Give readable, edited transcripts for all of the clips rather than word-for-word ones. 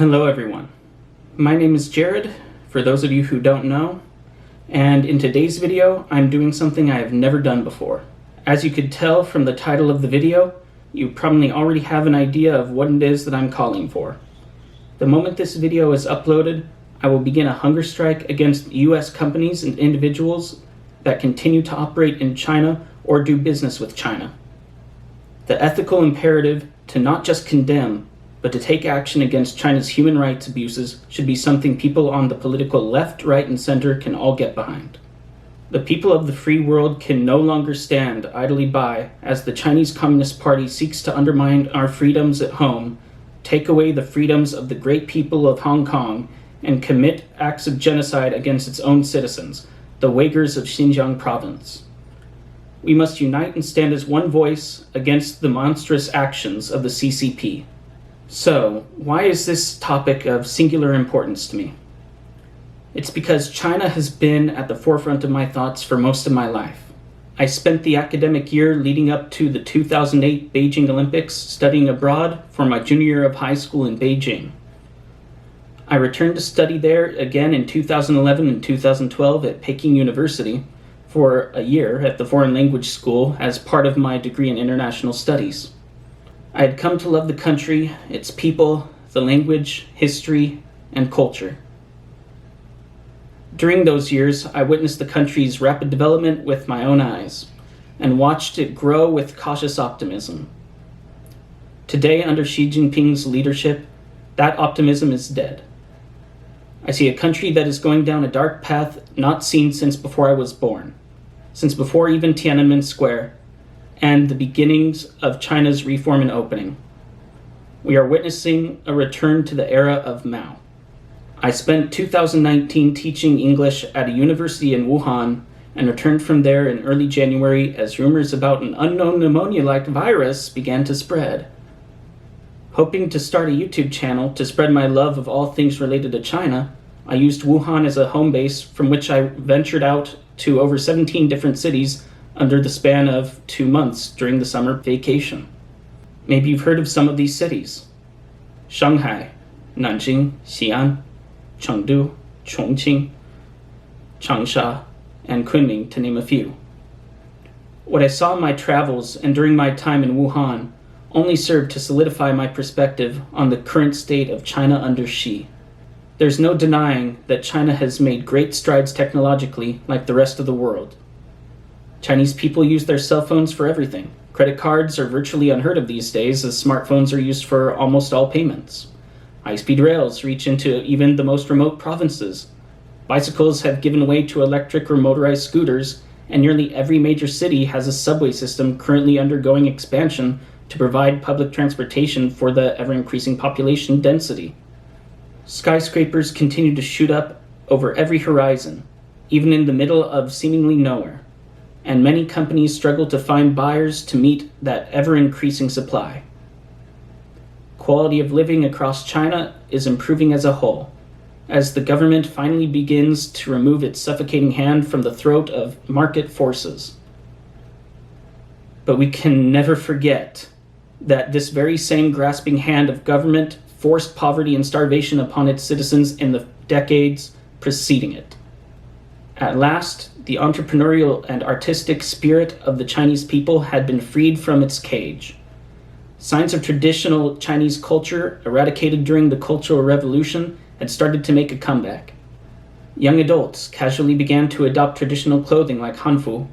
Hello everyone, my name is Jared, for those of you who don't know, and in today's video I'm doing something I have never done before. As you could tell from the title of the video, you probably already have an idea of what it is that I'm calling for. The moment this video is uploaded, I will begin a hunger strike against US companies and individuals that continue to operate in China or do business with China. The ethical imperative to not just condemn, but to take action against China's human rights abuses should be something people on the political left, right, and center can all get behind. The people of the free world can no longer stand idly by as the Chinese Communist Party seeks to undermine our freedoms at home, take away the freedoms of the great people of Hong Kong, and commit acts of genocide against its own citizens, the Uyghurs of Xinjiang province. We must unite and stand as one voice against the monstrous actions of the CCP. So, why is this topic of singular importance to me? It's because China has been at the forefront of my thoughts for most of my life. I spent the academic year leading up to the 2008 Beijing Olympics studying abroad for my junior year of high school in Beijing. I returned to study there again in 2011 and 2012 at Peking University for a year at the foreign language school as part of my degree in international studies. I had come to love the country, its people, the language, history, and culture. During those years, I witnessed the country's rapid development with my own eyes, and watched it grow with cautious optimism. Today, under Xi Jinping's leadership, that optimism is dead. I see a country that is going down a dark path not seen since before I was born, since before even Tiananmen Square, and the beginnings of China's reform and opening. We are witnessing a return to the era of Mao. I spent 2019 teaching English at a university in Wuhan and returned from there in early January as rumors about an unknown pneumonia-like virus began to spread. Hoping to start a YouTube channel to spread my love of all things related to China, I used Wuhan as a home base from which I ventured out to over 17 different cities under the span of 2 months during the summer vacation. Maybe you've heard of some of these cities: Shanghai, Nanjing, Xi'an, Chengdu, Chongqing, Changsha, and Kunming, to name a few. What I saw in my travels and during my time in Wuhan only served to solidify my perspective on the current state of China under Xi. There's no denying that China has made great strides technologically like the rest of the world. Chinese people use their cell phones for everything. Credit cards are virtually unheard of these days as smartphones are used for almost all payments. High-speed rails reach into even the most remote provinces. Bicycles have given way to electric or motorized scooters, and nearly every major city has a subway system currently undergoing expansion to provide public transportation for the ever-increasing population density. Skyscrapers continue to shoot up over every horizon, even in the middle of seemingly nowhere, and many companies struggle to find buyers to meet that ever-increasing supply. Quality of living across China is improving as a whole, as the government finally begins to remove its suffocating hand from the throat of market forces. But we can never forget that this very same grasping hand of government forced poverty and starvation upon its citizens in the decades preceding it. At last, the entrepreneurial and artistic spirit of the Chinese people had been freed from its cage. Signs of traditional Chinese culture, eradicated during the Cultural Revolution, had started to make a comeback. Young adults casually began to adopt traditional clothing like hanfu,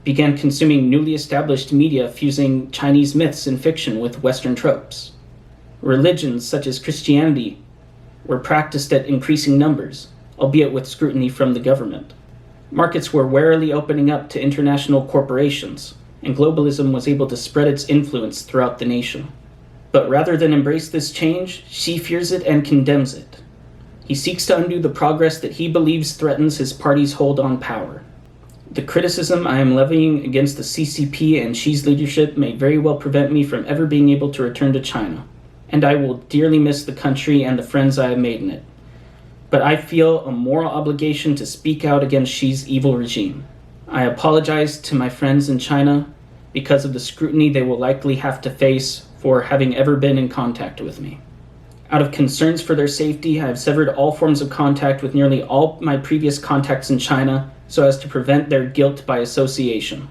began consuming newly established media fusing Chinese myths and fiction with Western tropes. Religions such as Christianity were practiced at increasing numbers, albeit with scrutiny from the government. Markets were warily opening up to international corporations, and globalism was able to spread its influence throughout the nation. But rather than embrace this change, Xi fears it and condemns it. He seeks to undo the progress that he believes threatens his party's hold on power. The criticism I am levying against the CCP and Xi's leadership may very well prevent me from ever being able to return to China, and I will dearly miss the country and the friends I have made in it. But I feel a moral obligation to speak out against Xi's evil regime. I apologize to my friends in China because of the scrutiny they will likely have to face for having ever been in contact with me. Out of concerns for their safety, I have severed all forms of contact with nearly all my previous contacts in China so as to prevent their guilt by association.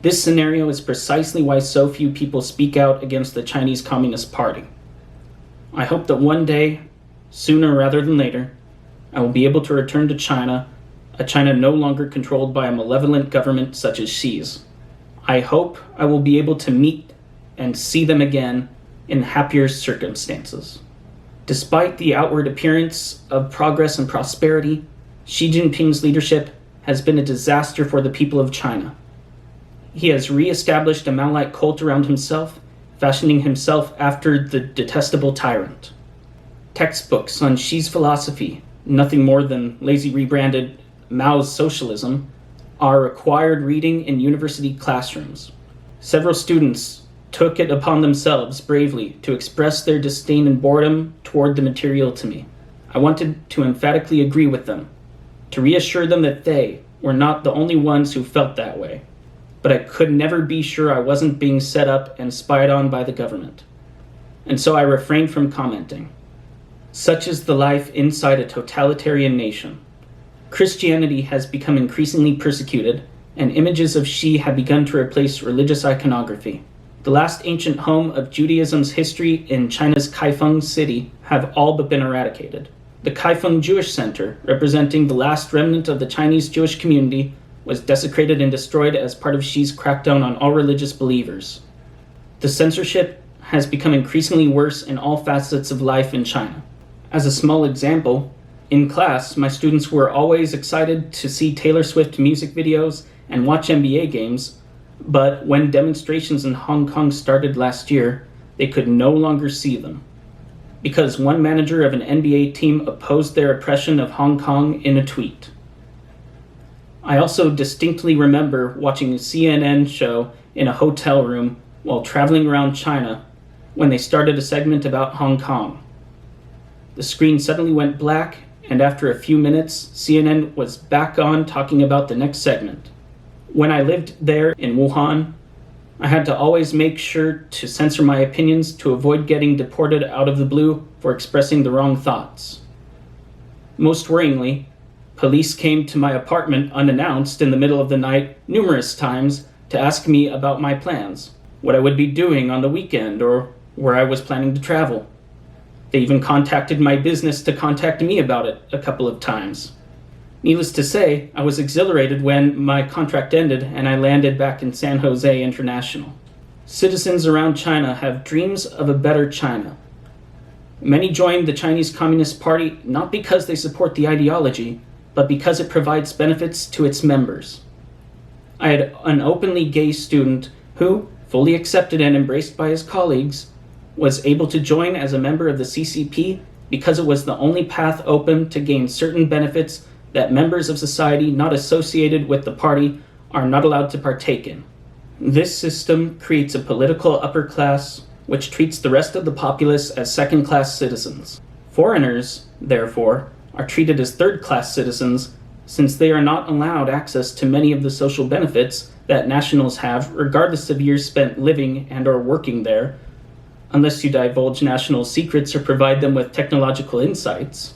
This scenario is precisely why so few people speak out against the Chinese Communist Party. I hope that one day, sooner rather than later, I will be able to return to China, a China no longer controlled by a malevolent government such as Xi's. I hope I will be able to meet and see them again in happier circumstances. Despite the outward appearance of progress and prosperity, Xi Jinping's leadership has been a disaster for the people of China. He has re-established a Maoite cult around himself, fashioning himself after the detestable tyrant. Textbooks on Xi's philosophy, nothing more than lazy rebranded Mao's socialism, are required reading in university classrooms. Several students took it upon themselves bravely to express their disdain and boredom toward the material to me. I wanted to emphatically agree with them, to reassure them that they were not the only ones who felt that way. But I could never be sure I wasn't being set up and spied on by the government. And so I refrained from commenting. Such is the life inside a totalitarian nation. Christianity has become increasingly persecuted, and images of Xi have begun to replace religious iconography. The last ancient home of Judaism's history in China's Kaifeng city have all but been eradicated. The Kaifeng Jewish Center, representing the last remnant of the Chinese Jewish community, was desecrated and destroyed as part of Xi's crackdown on all religious believers. The censorship has become increasingly worse in all facets of life in China. As a small example, in class, my students were always excited to see Taylor Swift music videos and watch NBA games, but when demonstrations in Hong Kong started last year, they could no longer see them, because one manager of an NBA team opposed their oppression of Hong Kong in a tweet. I also distinctly remember watching a CNN show in a hotel room while traveling around China when they started a segment about Hong Kong. The screen suddenly went black, and after a few minutes, CNN was back on talking about the next segment. When I lived there in Wuhan, I had to always make sure to censor my opinions to avoid getting deported out of the blue for expressing the wrong thoughts. Most worryingly, police came to my apartment unannounced in the middle of the night numerous times to ask me about my plans, what I would be doing on the weekend, or where I was planning to travel. They even contacted my business to contact me about it a couple of times. Needless to say, I was exhilarated when my contract ended and I landed back in San Jose International. Citizens around China have dreams of a better China. Many joined the Chinese Communist Party not because they support the ideology, but because it provides benefits to its members. I had an openly gay student who, fully accepted and embraced by his colleagues, was able to join as a member of the CCP because it was the only path open to gain certain benefits that members of society not associated with the party are not allowed to partake in. This system creates a political upper class which treats the rest of the populace as second-class citizens. Foreigners, therefore, are treated as third-class citizens since they are not allowed access to many of the social benefits that nationals have regardless of years spent living and or working there, unless you divulge national secrets or provide them with technological insights.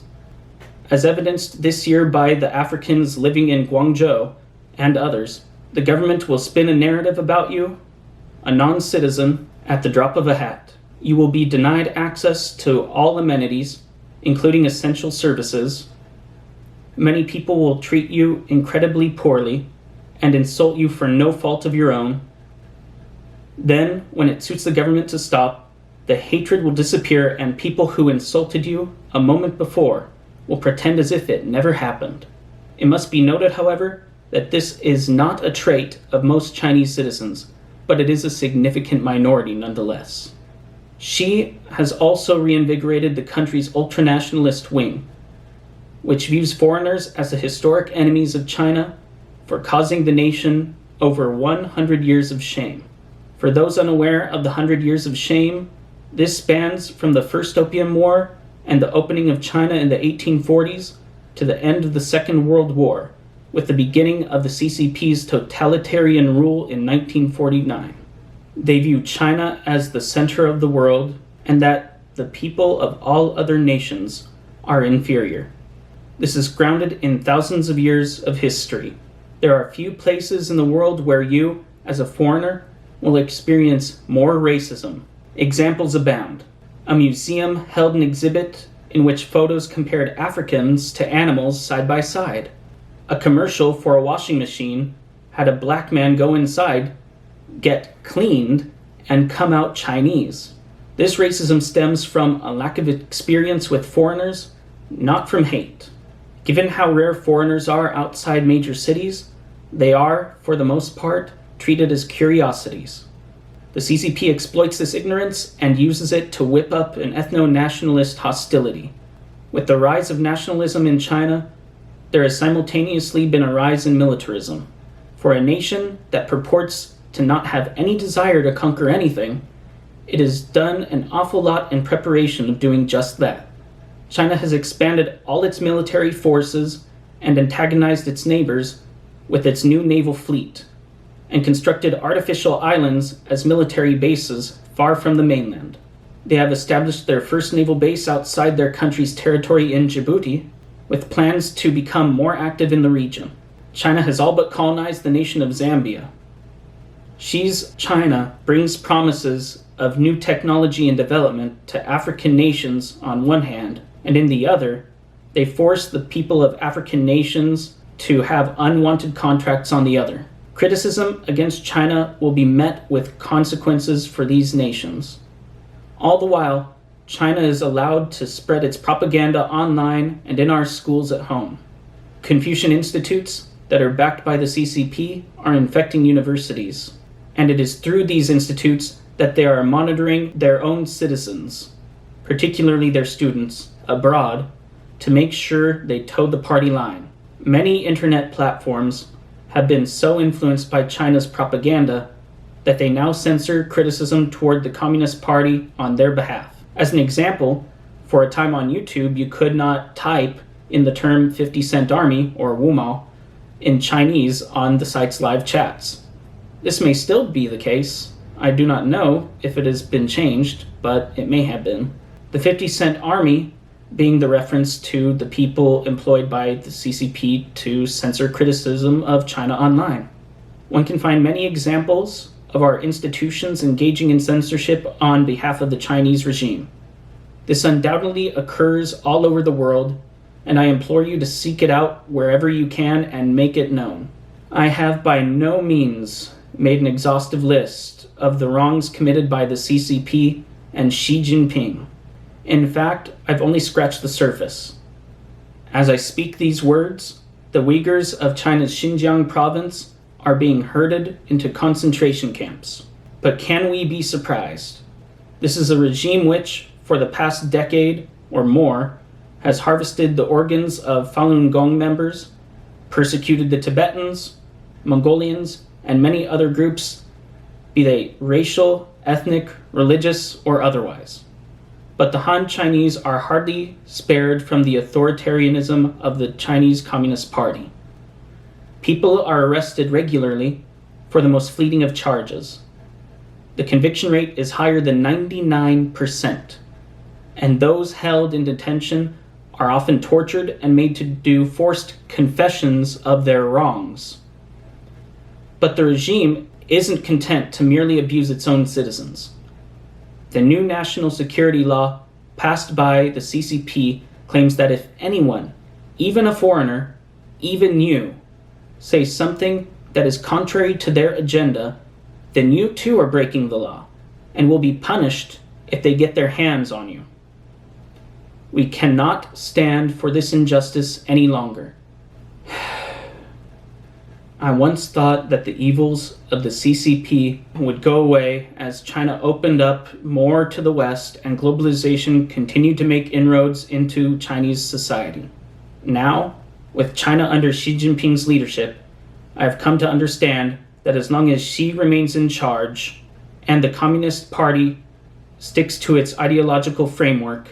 As evidenced this year by the Africans living in Guangzhou and others, the government will spin a narrative about you, a non-citizen, at the drop of a hat. You will be denied access to all amenities, including essential services. Many people will treat you incredibly poorly and insult you for no fault of your own. Then, when it suits the government to stop, the hatred will disappear and people who insulted you a moment before will pretend as if it never happened. It must be noted, however, that this is not a trait of most Chinese citizens, but it is a significant minority nonetheless. Xi has also reinvigorated the country's ultranationalist wing, which views foreigners as the historic enemies of China for causing the nation over 100 years of shame. For those unaware of the 100 years of shame, this spans from the First Opium War and the opening of China in the 1840s to the end of the Second World War, with the beginning of the CCP's totalitarian rule in 1949. They view China as the center of the world, and that the people of all other nations are inferior. This is grounded in thousands of years of history. There are few places in the world where you, as a foreigner, will experience more racism. Examples abound. A museum held an exhibit in which photos compared Africans to animals side by side. A commercial for a washing machine had a black man go inside, get cleaned, and come out Chinese. This racism stems from a lack of experience with foreigners, not from hate. Given how rare foreigners are outside major cities, they are, for the most part, treated as curiosities. The CCP exploits this ignorance and uses it to whip up an ethno-nationalist hostility. With the rise of nationalism in China, there has simultaneously been a rise in militarism. For a nation that purports to not have any desire to conquer anything, it has done an awful lot in preparation of doing just that. China has expanded all its military forces and antagonized its neighbors with its new naval fleet, and constructed artificial islands as military bases far from the mainland. They have established their first naval base outside their country's territory in Djibouti, with plans to become more active in the region. China has all but colonized the nation of Zambia. Xi's China brings promises of new technology and development to African nations on one hand, and in the other, they force the people of African nations to have unwanted contracts on the other. Criticism against China will be met with consequences for these nations. All the while, China is allowed to spread its propaganda online and in our schools at home. Confucian institutes that are backed by the CCP are infecting universities, and it is through these institutes that they are monitoring their own citizens, particularly their students, abroad, to make sure they toe the party line. Many internet platforms have been so influenced by China's propaganda that they now censor criticism toward the Communist Party on their behalf. As an example, for a time on YouTube, you could not type in the term 50-cent army, or Wumao, in Chinese on the site's live chats. This may still be the case. I do not know if it has been changed, but it may have been. The 50-cent army being the reference to the people employed by the CCP to censor criticism of China online. One can find many examples of our institutions engaging in censorship on behalf of the Chinese regime. This undoubtedly occurs all over the world, and I implore you to seek it out wherever you can and make it known. I have by no means made an exhaustive list of the wrongs committed by the CCP and Xi Jinping. In fact, I've only scratched the surface. As I speak these words, the Uyghurs of China's Xinjiang province are being herded into concentration camps. But can we be surprised? This is a regime which, for the past decade or more, has harvested the organs of Falun Gong members, persecuted the Tibetans, Mongolians, and many other groups, be they racial, ethnic, religious, or otherwise. But the Han Chinese are hardly spared from the authoritarianism of the Chinese Communist Party. People are arrested regularly for the most fleeting of charges. The conviction rate is higher than 99%, and those held in detention are often tortured and made to do forced confessions of their wrongs. But the regime isn't content to merely abuse its own citizens. The new national security law passed by the CCP claims that if anyone, even a foreigner, even you, say something that is contrary to their agenda, then you too are breaking the law and will be punished if they get their hands on you. We cannot stand for this injustice any longer. I once thought that the evils of the CCP would go away as China opened up more to the West and globalization continued to make inroads into Chinese society. Now, with China under Xi Jinping's leadership, I have come to understand that as long as Xi remains in charge and the Communist Party sticks to its ideological framework,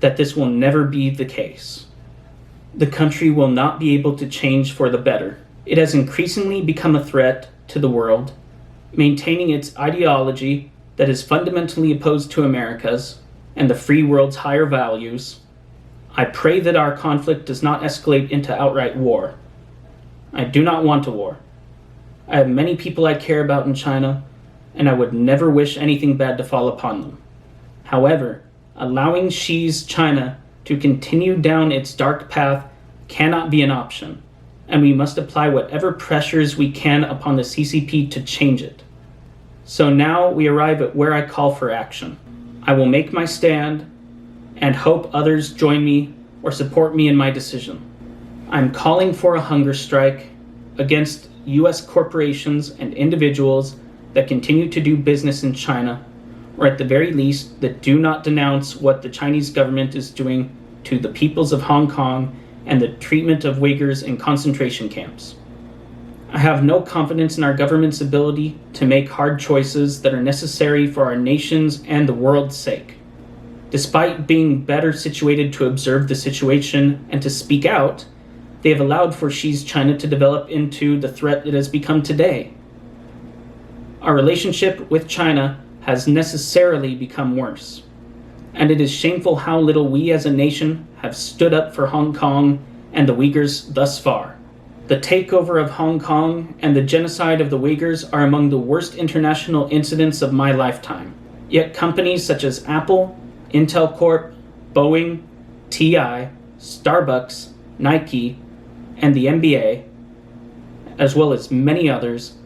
that this will never be the case. The country will not be able to change for the better. It has increasingly become a threat to the world, maintaining its ideology that is fundamentally opposed to America's and the free world's higher values. I pray that our conflict does not escalate into outright war. I do not want a war. I have many people I care about in China, and I would never wish anything bad to fall upon them. However, allowing Xi's China to continue down its dark path cannot be an option, and we must apply whatever pressures we can upon the CCP to change it. So now we arrive at where I call for action. I will make my stand and hope others join me or support me in my decision. I'm calling for a hunger strike against U.S. corporations and individuals that continue to do business in China, or at the very least, that do not denounce what the Chinese government is doing to the peoples of Hong Kong and the treatment of Uyghurs in concentration camps. I have no confidence in our government's ability to make hard choices that are necessary for our nation's and the world's sake. Despite being better situated to observe the situation and to speak out, they have allowed for Xi's China to develop into the threat it has become today. Our relationship with China has necessarily become worse, and it is shameful how little we as a nation have stood up for Hong Kong and the Uyghurs thus far. The takeover of Hong Kong and the genocide of the Uyghurs are among the worst international incidents of my lifetime. Yet companies such as Apple, Intel Corp, Boeing, TI, Starbucks, Nike, and the NBA, as well as many others,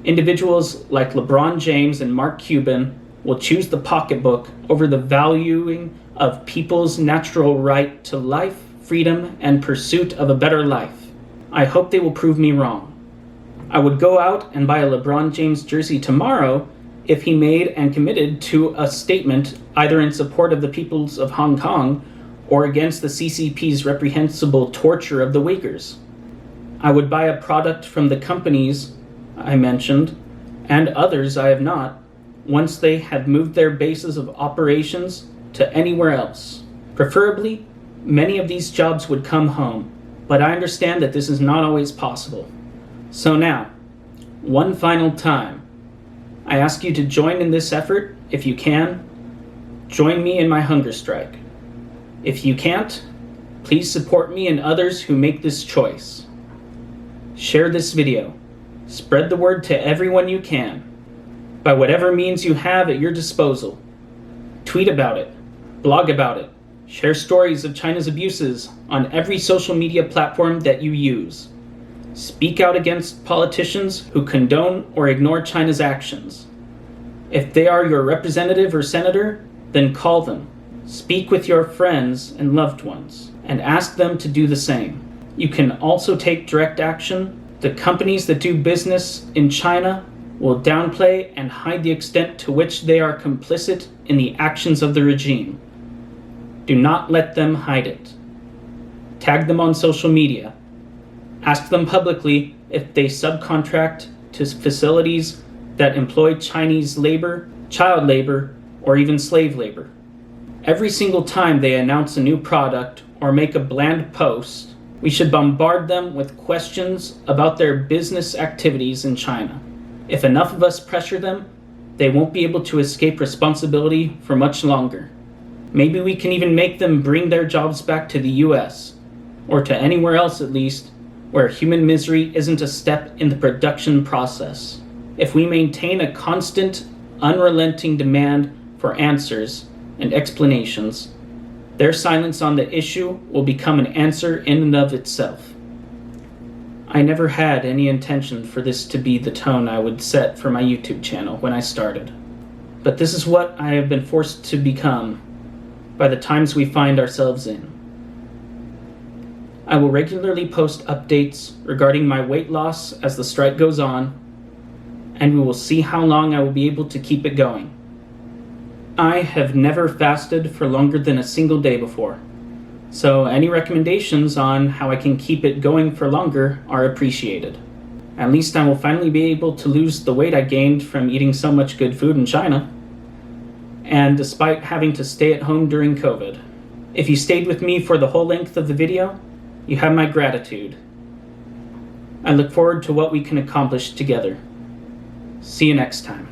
individuals like LeBron James and Mark Cuban will choose the pocketbook over the valuing of people's natural right to life, freedom, and pursuit of a better life. I hope they will prove me wrong. I would go out and buy a LeBron James jersey tomorrow if he made and committed to a statement either in support of the peoples of Hong Kong or against the CCP's reprehensible torture of the Uyghurs. I would buy a product from the companies I mentioned, and others I have not, once they have moved their bases of operations to anywhere else. Preferably, many of these jobs would come home, but I understand that this is not always possible. So now, one final time, I ask you to join in this effort if you can. Join me in my hunger strike. If you can't, please support me and others who make this choice. Share this video. Spread the word to everyone you can, by whatever means you have at your disposal. Tweet about it, blog about it, share stories of China's abuses on every social media platform that you use. Speak out against politicians who condone or ignore China's actions. If they are your representative or senator, then call them. Speak with your friends and loved ones, and ask them to do the same. You can also take direct action. The companies that do business in China will downplay and hide the extent to which they are complicit in the actions of the regime. Do not let them hide it. Tag them on social media. Ask them publicly if they subcontract to facilities that employ Chinese labor, child labor, or even slave labor. Every single time they announce a new product or make a bland post, we should bombard them with questions about their business activities in China. If enough of us pressure them, they won't be able to escape responsibility for much longer. Maybe we can even make them bring their jobs back to the US, or to anywhere else at least, where human misery isn't a step in the production process. If we maintain a constant, unrelenting demand for answers and explanations, their silence on the issue will become an answer in and of itself. I never had any intention for this to be the tone I would set for my YouTube channel when I started. But this is what I have been forced to become by the times we find ourselves in. I will regularly post updates regarding my weight loss as the strike goes on, and we will see how long I will be able to keep it going. I have never fasted for longer than a single day before, so any recommendations on how I can keep it going for longer are appreciated. At least I will finally be able to lose the weight I gained from eating so much good food in China, and despite having to stay at home during COVID. If you stayed with me for the whole length of the video, you have my gratitude. I look forward to what we can accomplish together. See you next time.